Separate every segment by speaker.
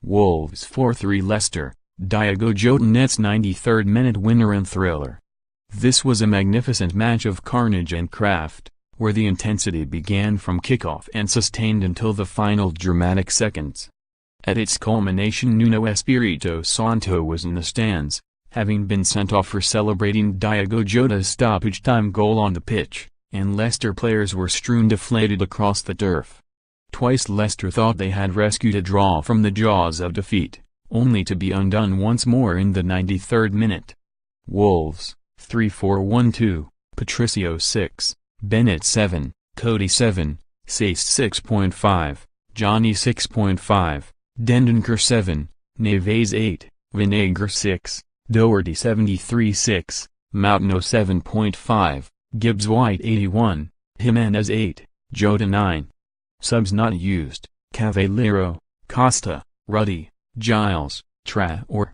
Speaker 1: Wolves 4-3 Leicester, Diogo Jota nets 93rd minute winner and thriller. This was a magnificent match of carnage and craft, where the intensity began from kickoff and sustained until the final dramatic seconds. At its culmination, Nuno Espirito Santo was in the stands, having been sent off for celebrating Diogo Jota's stoppage-time goal on the pitch, and Leicester players were strewn deflated across the turf. Twice Leicester thought they had rescued a draw from the jaws of defeat, only to be undone once more in the 93rd minute. Wolves 3-4-1-2, Patricio 6, Bennett 7, Coady 7, Saiss 6.5, Jonny 6.5, Dendoncker 7, Neves 8, Vinagre 6, Doherty 73.6, Moutinho 7.5, Gibbs-White 81, Jimenez 8, Jota 9. Subs not used: Cavaleiro, Costa, Ruddy, Giles, Traore.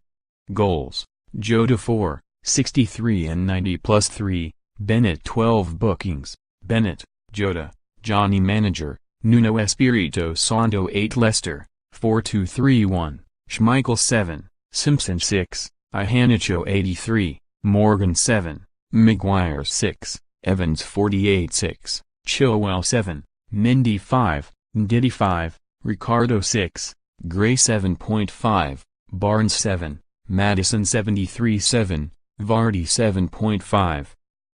Speaker 1: Goals: Jota 4, 63 and 90 plus 3, Bennett 12 bookings, Bennett, Jota, Jonny manager, Nuno Espirito Santo 8 Leicester, 4-2-3-1, Schmeichel 7, Simpson 6, Iheanacho 83, Morgan 7, Maguire 6, Evans 48-6, Chilwell 7, Mendy 5, Ndidi 5, Ricardo 6, Gray 7.5, Barnes 7, Maddison 73.7, Vardy 7.5.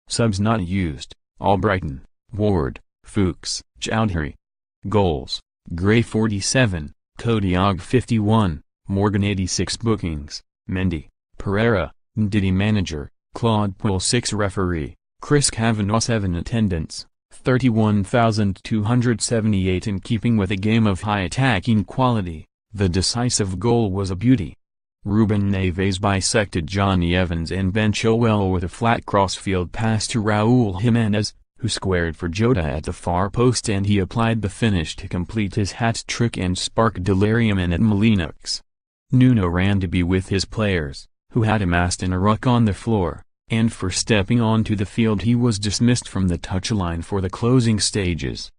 Speaker 1: Subs not used: Albrighton, Ward, Fuchs, Chowdhury. Goals: Gray 47, Coady 51, Morgan 86 bookings, Mendy, Pereira, Ndidi manager, Claude Puel 6 referee, Chris Kavanagh 7 attendance, 31,278. In keeping with a game of high attacking quality, the decisive goal was a beauty. Ruben Neves bisected Jonny Evans and Ben Chilwell with a flat crossfield pass to Raul Jimenez, who squared for Jota at the far post, and he applied the finish to complete his hat-trick and spark delirium in at Moutinho. Nuno ran to be with his players, who had amassed in a ruck on the floor, and for stepping onto the field he was dismissed from the touchline for the closing stages.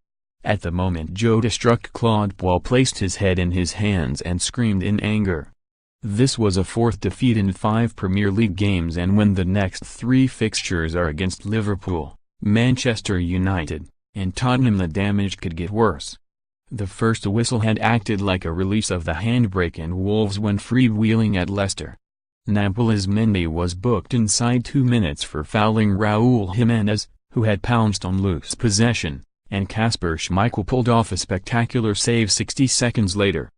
Speaker 1: At the moment Jota struck, Claude Puel placed his head in his hands and screamed in anger. This was a fourth defeat in 5 Premier League games, and when the next 3 fixtures are against Liverpool, Manchester United, and Tottenham, the damage could get worse. The first whistle had acted like a release of the handbrake and Wolves went freewheeling at Leicester. Napoli's Mendy was booked inside 2 minutes for fouling Raul Jimenez, who had pounced on loose possession, and Kasper Schmeichel pulled off a spectacular save 60 seconds later.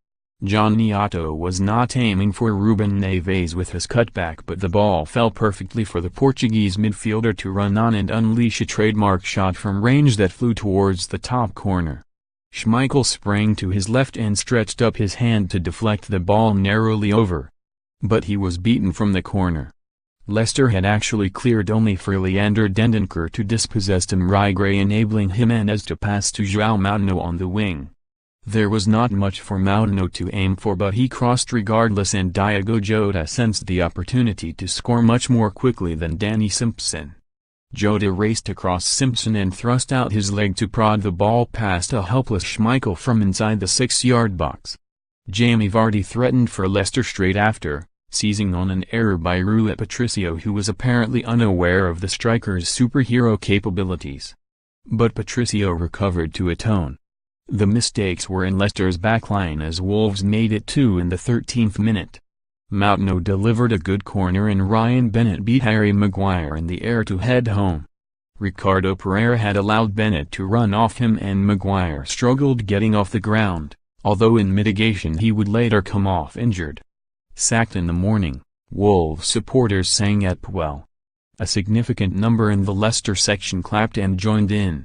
Speaker 1: Jonny was not aiming for Ruben Neves with his cutback, but the ball fell perfectly for the Portuguese midfielder to run on and unleash a trademark shot from range that flew towards the top corner. Schmeichel sprang to his left and stretched up his hand to deflect the ball narrowly over. But he was beaten from the corner. Leicester had actually cleared only for Leander Dendoncker to dispossess Vinagre, enabling Jimenez to pass to João Moutinho on the wing. There was not much for Moutinho to aim for, but he crossed regardless, and Diogo Jota sensed the opportunity to score much more quickly than Danny Simpson. Jota raced across Simpson and thrust out his leg to prod the ball past a helpless Schmeichel from inside the 6-yard box. Jamie Vardy threatened for Leicester straight after, seizing on an error by Rui Patricio, who was apparently unaware of the striker's superhero capabilities. But Patricio recovered to atone. The mistakes were in Leicester's backline as Wolves made it 2 in the 13th minute. Moutinho delivered a good corner and Ryan Bennett beat Harry Maguire in the air to head home. Ricardo Pereira had allowed Bennett to run off him and Maguire struggled getting off the ground, although in mitigation he would later come off injured. Sacked in the morning, Wolves supporters sang at Puel. A significant number in the Leicester section clapped and joined in.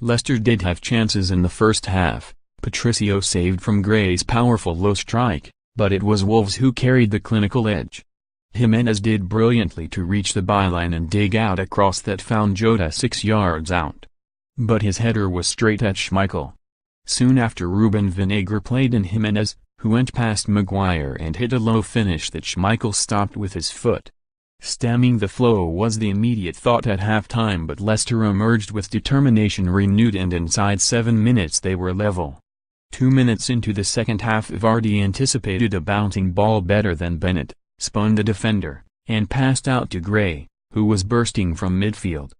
Speaker 1: Leicester did have chances in the first half. Patricio saved from Gray's powerful low strike, but it was Wolves who carried the clinical edge. Jimenez did brilliantly to reach the byline and dig out a cross that found Jota 6 yards out. But his header was straight at Schmeichel. Soon after, Ruben Vinagre played in Jimenez, who went past Maguire and hit a low finish that Schmeichel stopped with his foot. Stemming the flow was the immediate thought at halftime, but Leicester emerged with determination renewed, and inside 7 minutes they were level. 2 minutes into the second half, Vardy anticipated a bouncing ball better than Bennett, spun the defender, and passed out to Gray, who was bursting from midfield.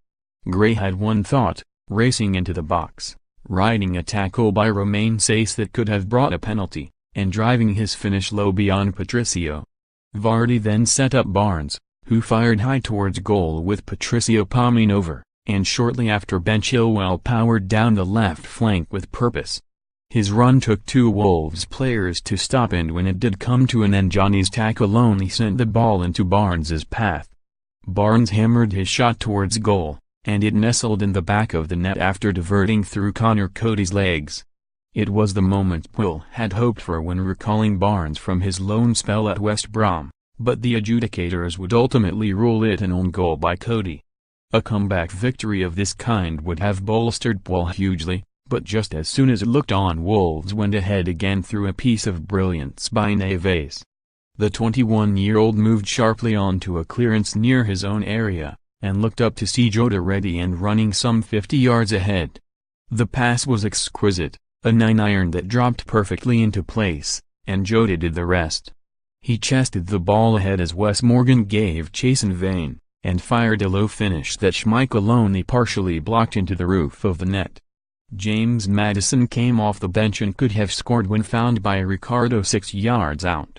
Speaker 1: Gray had one thought, racing into the box, riding a tackle by Romain Saiss that could have brought a penalty, and driving his finish low beyond Patricio. Vardy then set up Barnes, who fired high towards goal with Patricio palming over, and shortly after Chilwell powered down the left flank with purpose. His run took 2 Wolves players to stop, and when it did come to an end, Jonny's tackle only sent the ball into Barnes's path. Barnes hammered his shot towards goal, and it nestled in the back of the net after diverting through Coady's legs. It was the moment Puel had hoped for when recalling Barnes from his loan spell at West Brom, but the adjudicators would ultimately rule it an own goal by Coady. A comeback victory of this kind would have bolstered Puel hugely, but just as soon as it looked on, Wolves went ahead again through a piece of brilliance by Neves. The 21-year-old moved sharply onto a clearance near his own area, and looked up to see Jota ready and running some 50 yards ahead. The pass was exquisite, a 9-iron that dropped perfectly into place, and Jota did the rest. He chested the ball ahead as Wes Morgan gave chase in vain, and fired a low finish that Schmeichel only partially blocked into the roof of the net. James Maddison came off the bench and could have scored when found by Ricardo 6 yards out.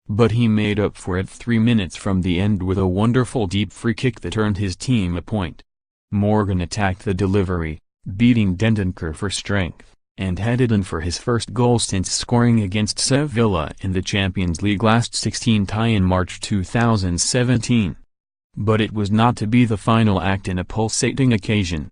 Speaker 1: But he made up for it 3 minutes from the end with a wonderful deep free kick that earned his team a point. Morgan attacked the delivery, beating Dendoncker for strength, and headed in for his first goal since scoring against Sevilla in the Champions League last 16 tie in March 2017. But it was not to be the final act in a pulsating occasion.